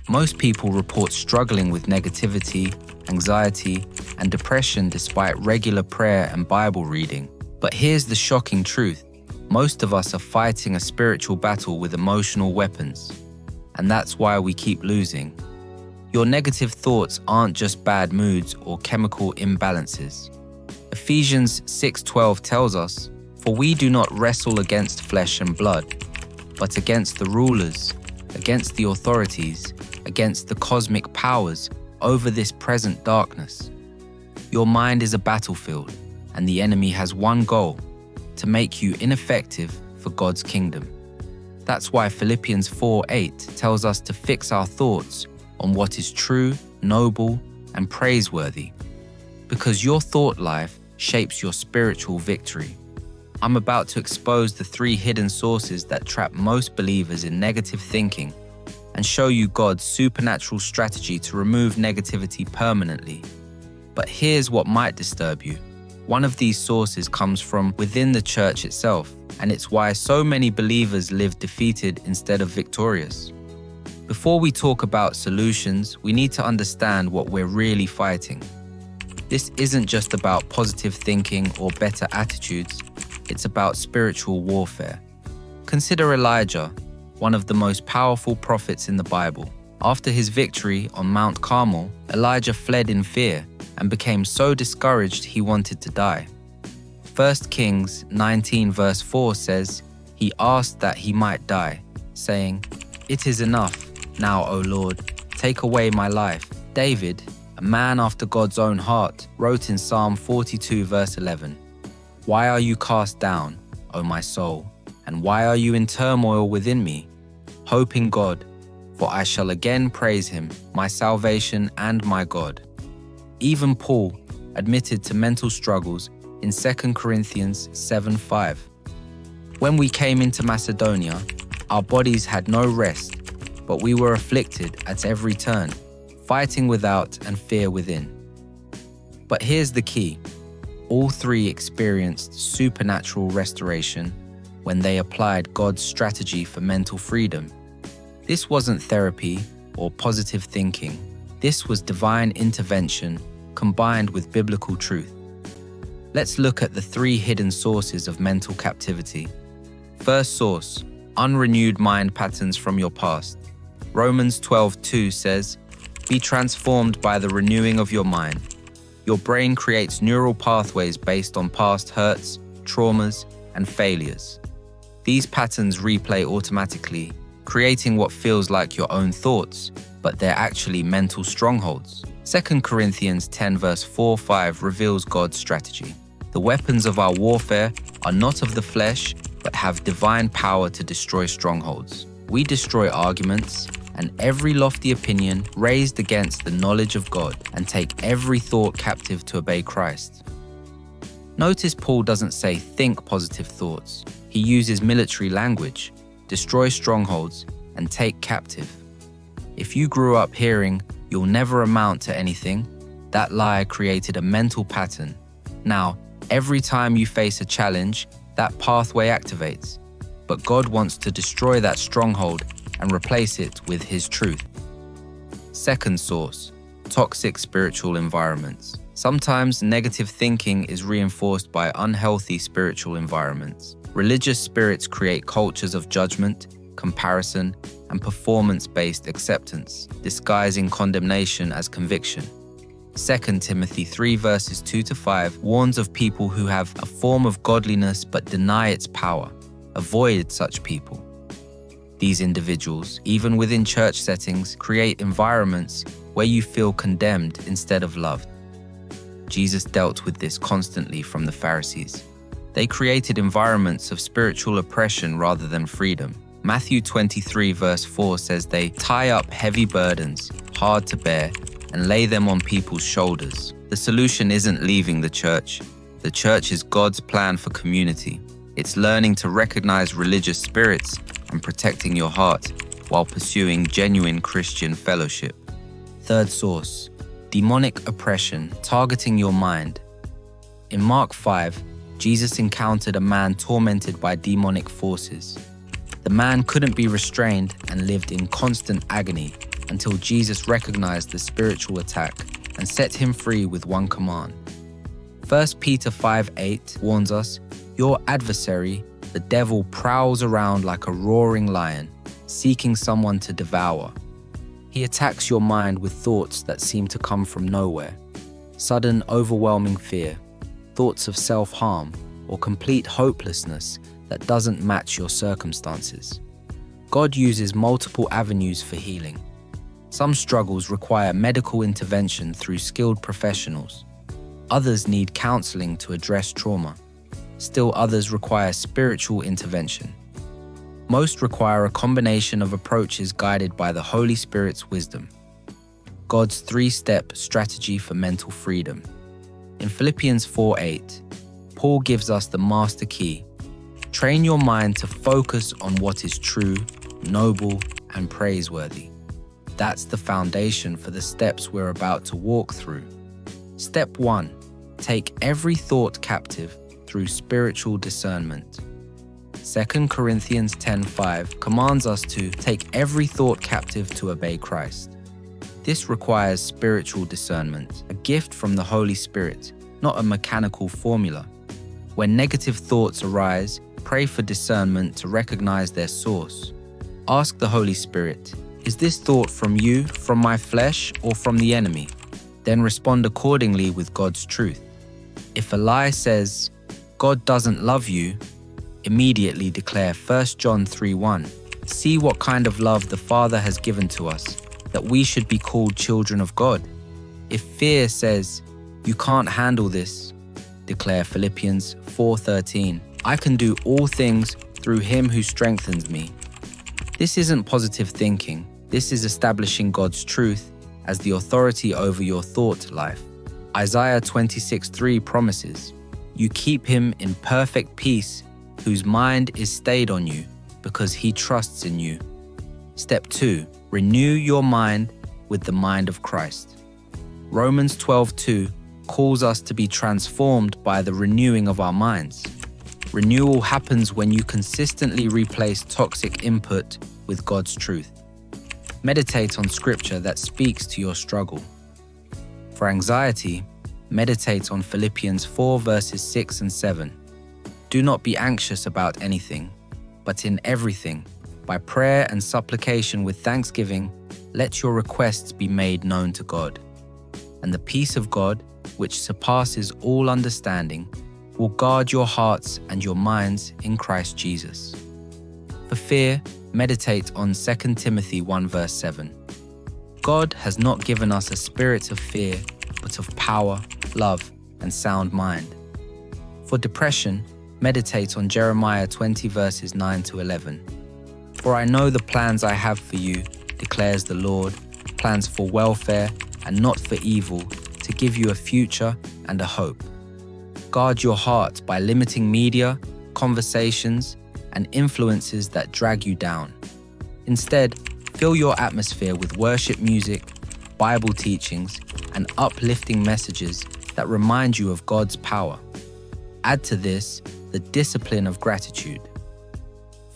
Most people report struggling with negativity, anxiety, and depression despite regular prayer and Bible reading. But here's the shocking truth. Most of us are fighting a spiritual battle with emotional weapons, and that's why we keep losing. Your negative thoughts aren't just bad moods or chemical imbalances. Ephesians 6:12 tells us, "For we do not wrestle against flesh and blood, but against the rulers, against the authorities, against the cosmic powers over this present darkness." Your mind is a battlefield, and the enemy has one goal: to make you ineffective for God's kingdom. That's why Philippians 4:8 tells us to fix our thoughts on what is true, noble, and praiseworthy, because your thought life shapes your spiritual victory. I'm about to expose the 3 hidden sources that trap most believers in negative thinking and show you God's supernatural strategy to remove negativity permanently. But here's what might disturb you. One of these sources comes from within the church itself, and it's why so many believers live defeated instead of victorious. Before we talk about solutions, we need to understand what we're really fighting. This isn't just about positive thinking or better attitudes, it's about spiritual warfare. Consider Elijah, one of the most powerful prophets in the Bible. After his victory on Mount Carmel, Elijah fled in fear and became so discouraged he wanted to die. 1 Kings 19 verse 4 says, "He asked that he might die, saying, 'It is enough. Now, O Lord, take away my life.'" David, a man after God's own heart, wrote in Psalm 42 verse 11, "Why are you cast down, O my soul? And why are you in turmoil within me? Hope in God, for I shall again praise him, my salvation and my God." Even Paul admitted to mental struggles in 2 Corinthians 7:5. "When we came into Macedonia, our bodies had no rest, but we were afflicted at every turn, fighting without and fear within." But here's the key. All 3 experienced supernatural restoration when they applied God's strategy for mental freedom. This wasn't therapy or positive thinking. This was divine intervention combined with biblical truth. Let's look at the 3 hidden sources of mental captivity. First source, unrenewed mind patterns from your past. Romans 12:2 says, "Be transformed by the renewing of your mind." Your brain creates neural pathways based on past hurts, traumas, and failures. These patterns replay automatically, creating what feels like your own thoughts, but they're actually mental strongholds. 2 Corinthians 10 verse 4-5 reveals God's strategy. "The weapons of our warfare are not of the flesh, but have divine power to destroy strongholds. We destroy arguments and every lofty opinion raised against the knowledge of God, and take every thought captive to obey Christ." Notice Paul doesn't say think positive thoughts. He uses military language: destroy strongholds and take captive. If you grew up hearing, "You'll never amount to anything," that lie created a mental pattern. Now, every time you face a challenge, that pathway activates. But God wants to destroy that stronghold and replace it with His truth. Second source, toxic spiritual environments. Sometimes negative thinking is reinforced by unhealthy spiritual environments. Religious spirits create cultures of judgment, comparison, and performance-based acceptance, disguising condemnation as conviction. 2 Timothy 3 verses 2-5 warns of people who have a form of godliness but deny its power. Avoid such people. These individuals, even within church settings, create environments where you feel condemned instead of loved. Jesus dealt with this constantly from the Pharisees. They created environments of spiritual oppression rather than freedom. Matthew 23 verse 4 says they tie up heavy burdens, hard to bear, and lay them on people's shoulders. The solution isn't leaving the church. The church is God's plan for community. It's learning to recognize religious spirits and protecting your heart while pursuing genuine Christian fellowship. Third source, demonic oppression targeting your mind. In Mark 5, Jesus encountered a man tormented by demonic forces. The man couldn't be restrained and lived in constant agony, until Jesus recognized the spiritual attack and set him free with one command. 1 Peter 5:8 warns us, "Your adversary, the devil, prowls around like a roaring lion, seeking someone to devour." He attacks your mind with thoughts that seem to come from nowhere. Sudden, overwhelming fear, thoughts of self-harm, or complete hopelessness that doesn't match your circumstances. God uses multiple avenues for healing. Some struggles require medical intervention through skilled professionals. Others need counseling to address trauma. Still others require spiritual intervention. Most require a combination of approaches guided by the Holy Spirit's wisdom. God's 3-step strategy for mental freedom. In Philippians 4:8, Paul gives us the master key. Train your mind to focus on what is true, noble, and praiseworthy. That's the foundation for the steps we're about to walk through. Step 1. Take every thought captive through spiritual discernment. 2 Corinthians 10:5 commands us to take every thought captive to obey Christ. This requires spiritual discernment, a gift from the Holy Spirit, not a mechanical formula. When negative thoughts arise, pray for discernment to recognize their source. Ask the Holy Spirit, "Is this thought from you, from my flesh, or from the enemy?" Then respond accordingly with God's truth. If a lie says, "God doesn't love you," immediately declare 1 John 3:1. "See what kind of love the Father has given to us, that we should be called children of God." If fear says, "You can't handle this," declare Philippians 4:13. "I can do all things through him who strengthens me." This isn't positive thinking. This is establishing God's truth as the authority over your thought life. Isaiah 26:3 promises, "You keep him in perfect peace, whose mind is stayed on you, because he trusts in you." Step 2. Renew your mind with the mind of Christ. Romans 12:2 calls us to be transformed by the renewing of our minds. Renewal happens when you consistently replace toxic input with God's truth. Meditate on scripture that speaks to your struggle. For anxiety, meditate on Philippians 4 verses 6 and 7. "Do not be anxious about anything, but in everything, by prayer and supplication with thanksgiving, let your requests be made known to God. And the peace of God, which surpasses all understanding, will guard your hearts and your minds in Christ Jesus." For fear, meditate on 2 Timothy 1 verse 7. God has not given us a spirit of fear, but of power, love, and sound mind. For depression, meditate on Jeremiah 20 verses 9 to 11. "For I know the plans I have for you, declares the Lord, plans for welfare and not for evil, to give you a future and a hope." Guard your heart by limiting media, conversations, and influences that drag you down. Instead, fill your atmosphere with worship music, Bible teachings, and uplifting messages that remind you of God's power. Add to this the discipline of gratitude.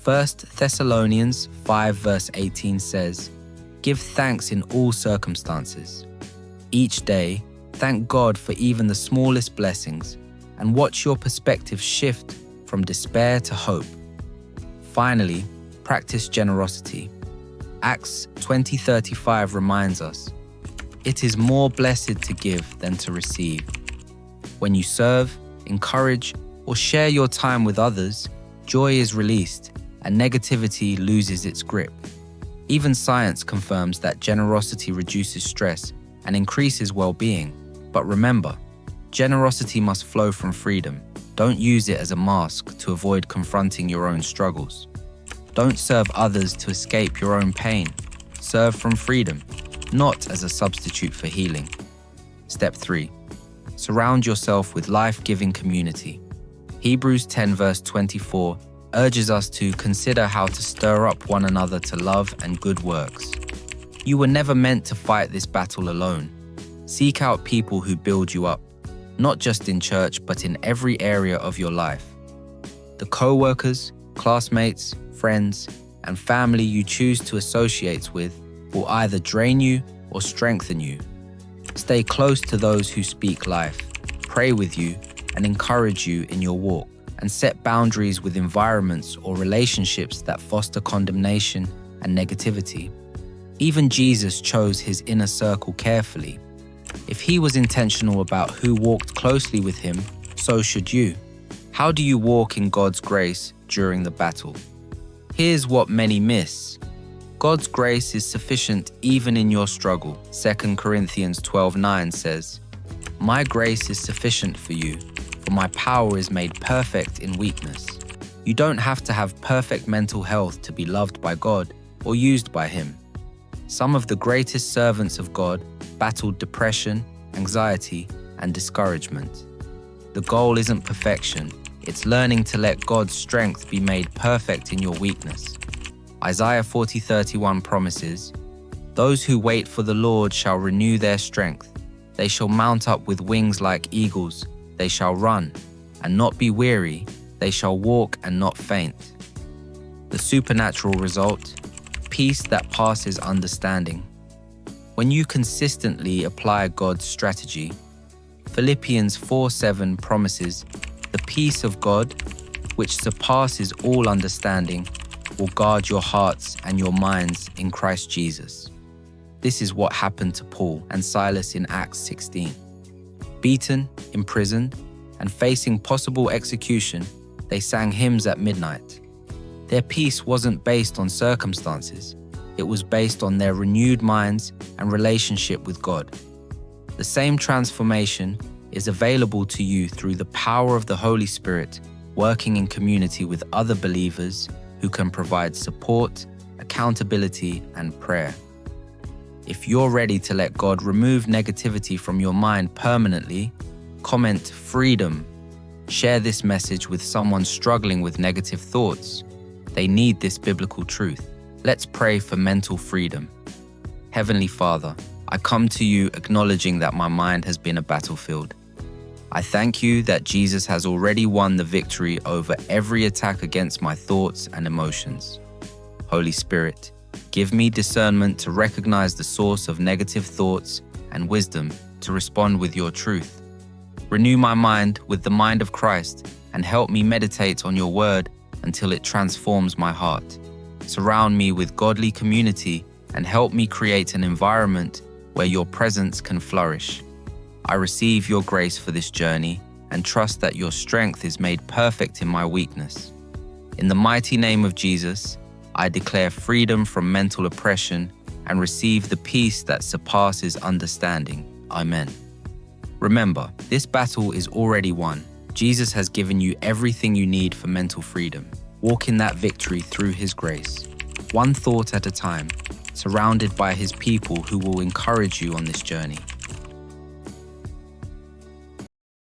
1 Thessalonians 5 verse 18 says, "Give thanks in all circumstances." Each day, thank God for even the smallest blessings, and watch your perspective shift from despair to hope. Finally, practice generosity. Acts 20:35 reminds us, "It is more blessed to give than to receive." When you serve, encourage, or share your time with others, joy is released and negativity loses its grip. Even science confirms that generosity reduces stress and increases well-being. But remember, generosity must flow from freedom. Don't use it as a mask to avoid confronting your own struggles. Don't serve others to escape your own pain. Serve from freedom, not as a substitute for healing. Step 3. Surround yourself with life-giving community. Hebrews 10 verse 24 urges us to consider how to stir up one another to love and good works. You were never meant to fight this battle alone. Seek out people who build you up, not just in church, but in every area of your life. The co-workers, classmates, friends, and family you choose to associate with will either drain you or strengthen you. Stay close to those who speak life, pray with you, and encourage you in your walk, and set boundaries with environments or relationships that foster condemnation and negativity. Even Jesus chose his inner circle carefully. If he was intentional about who walked closely with him, so should you. How do you walk in God's grace during the battle? Here's what many miss. God's grace is sufficient even in your struggle. 2 Corinthians 12:9 says, "My grace is sufficient for you, for my power is made perfect in weakness." You don't have to have perfect mental health to be loved by God or used by him. Some of the greatest servants of God battled depression, anxiety, and discouragement. The goal isn't perfection, it's learning to let God's strength be made perfect in your weakness. Isaiah 40:31 promises, "Those who wait for the Lord shall renew their strength. They shall mount up with wings like eagles. They shall run and not be weary. They shall walk and not faint." The supernatural result: peace that passes understanding. When you consistently apply God's strategy, Philippians 4:7 promises, "The peace of God, which surpasses all understanding, will guard your hearts and your minds in Christ Jesus." This is what happened to Paul and Silas in Acts 16. Beaten, imprisoned, and facing possible execution, they sang hymns at midnight. Their peace wasn't based on circumstances, it was based on their renewed minds and relationship with God. The same transformation is available to you through the power of the Holy Spirit, working in community with other believers who can provide support, accountability, and prayer. If you're ready to let God remove negativity from your mind permanently, comment "freedom." Share this message with someone struggling with negative thoughts. They need this biblical truth. Let's pray for mental freedom. Heavenly Father, I come to you acknowledging that my mind has been a battlefield. I thank you that Jesus has already won the victory over every attack against my thoughts and emotions. Holy Spirit, give me discernment to recognize the source of negative thoughts and wisdom to respond with your truth. Renew my mind with the mind of Christ and help me meditate on your word until it transforms my heart. Surround me with godly community and help me create an environment where your presence can flourish. I receive your grace for this journey and trust that your strength is made perfect in my weakness. In the mighty name of Jesus, I declare freedom from mental oppression and receive the peace that surpasses understanding. Amen. Remember, this battle is already won. Jesus has given you everything you need for mental freedom. Walk in that victory through his grace, one thought at a time, surrounded by his people who will encourage you on this journey.